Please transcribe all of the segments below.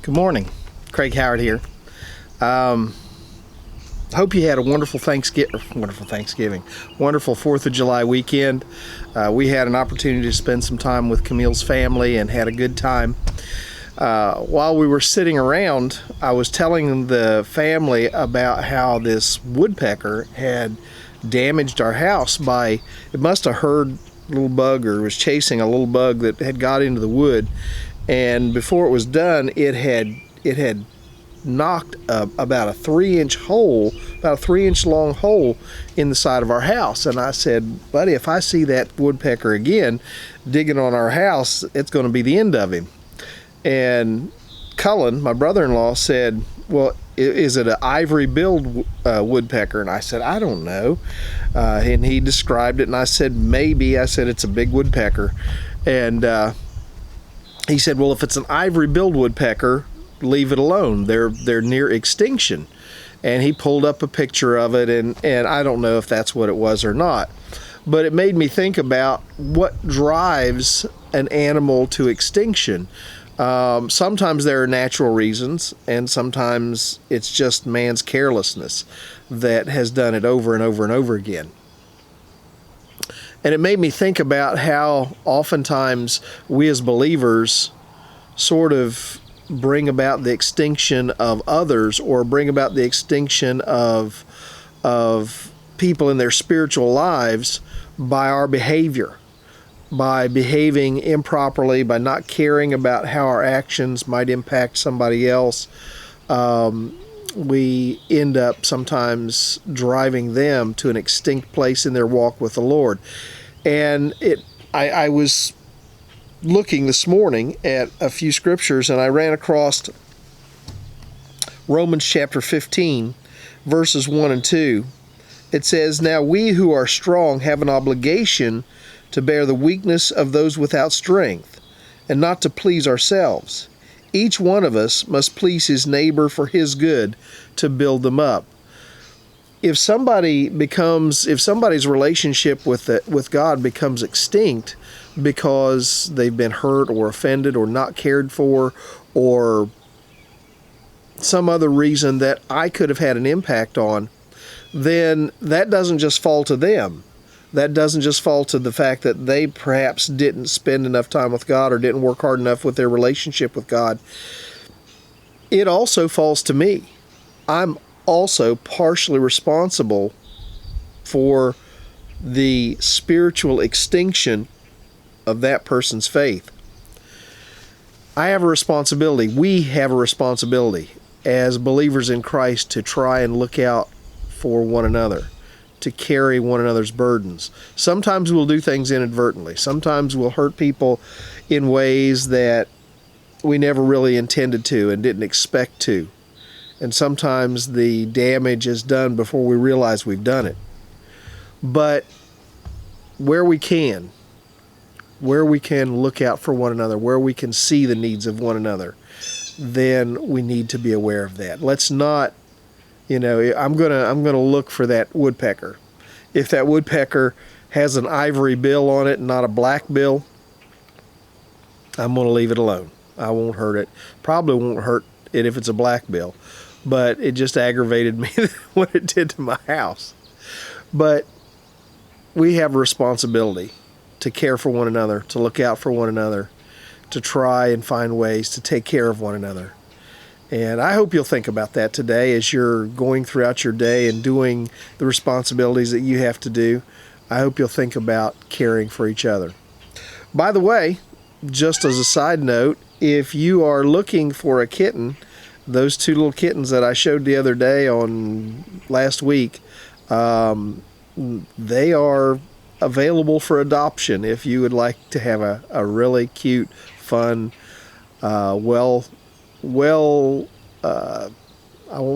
Good morning. Craig Howard here. Hope you had a wonderful Thanksgiving, wonderful 4th of July weekend. We had an opportunity to spend some time with Camille's family and had a good time. While we were sitting around, I was telling the family about how this woodpecker had damaged our house by, it must have heard a little bug or was chasing a little bug that had got into the wood, and before it was done, it had knocked about a 3-inch hole, about a 3-inch long hole in the side of our house. And I said, buddy, if I see that woodpecker again digging on our house, it's going to be the end of him. And Cullen, my brother-in-law, said, well, is it an ivory-billed woodpecker? And I said, I don't know. And he described it, and I said, maybe. I said, it's a big woodpecker. And he said, well, if it's an ivory-billed woodpecker, leave it alone. They're near extinction. And he pulled up a picture of it, and I don't know if that's what it was or not. But it made me think about what drives an animal to extinction. Sometimes there are natural reasons, and sometimes it's just man's carelessness that has done it over and over and over again. And it made me think about how oftentimes we as believers sort of bring about the extinction of others, or bring about the extinction of people in their spiritual lives by our behavior, by behaving improperly, by not caring about how our actions might impact somebody else. We end up sometimes driving them to an extinct place in their walk with the Lord. And I was looking this morning at a few scriptures, and I ran across Romans chapter 15, verses 1 and 2. It says, now we who are strong have an obligation to bear the weakness of those without strength, and not to please ourselves. Each one of us must please his neighbor for his good, to build them up. If somebody's relationship with God becomes extinct because they've been hurt or offended or not cared for, or some other reason that I could have had an impact on, then that doesn't just fall to them. That doesn't just fall to the fact that they perhaps didn't spend enough time with God or didn't work hard enough with their relationship with God. It also falls to me. I'm also partially responsible for the spiritual extinction of that person's faith. I have a responsibility. We have a responsibility as believers in Christ to try and look out for one another, to carry one another's burdens. Sometimes we'll do things inadvertently. Sometimes we'll hurt people in ways that we never really intended to and didn't expect to. And sometimes the damage is done before we realize we've done it. But where we can look out for one another, where we can see the needs of one another, then we need to be aware of that. Let's not, I'm gonna look for that woodpecker. If that woodpecker has an ivory bill on it and not a black bill, I'm gonna leave it alone. I won't hurt it. Probably won't hurt it if it's a black bill, but it just aggravated me what it did to my house. But we have a responsibility to care for one another, to look out for one another, to try and find ways to take care of one another. And I hope you'll think about that today as you're going throughout your day and doing the responsibilities that you have to do. I hope you'll think about caring for each other. By the way, just as a side note, if you are looking for a kitten, those 2 little kittens that I showed the other day on last week, they are available for adoption if you would like to have a really cute, fun, I won't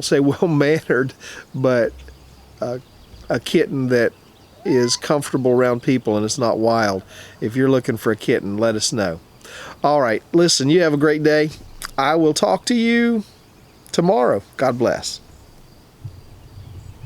say well-mannered, but a kitten that is comfortable around people and it's not wild. If you're looking for a kitten, let us know. All right, listen, you have a great day. I will talk to you tomorrow. God bless.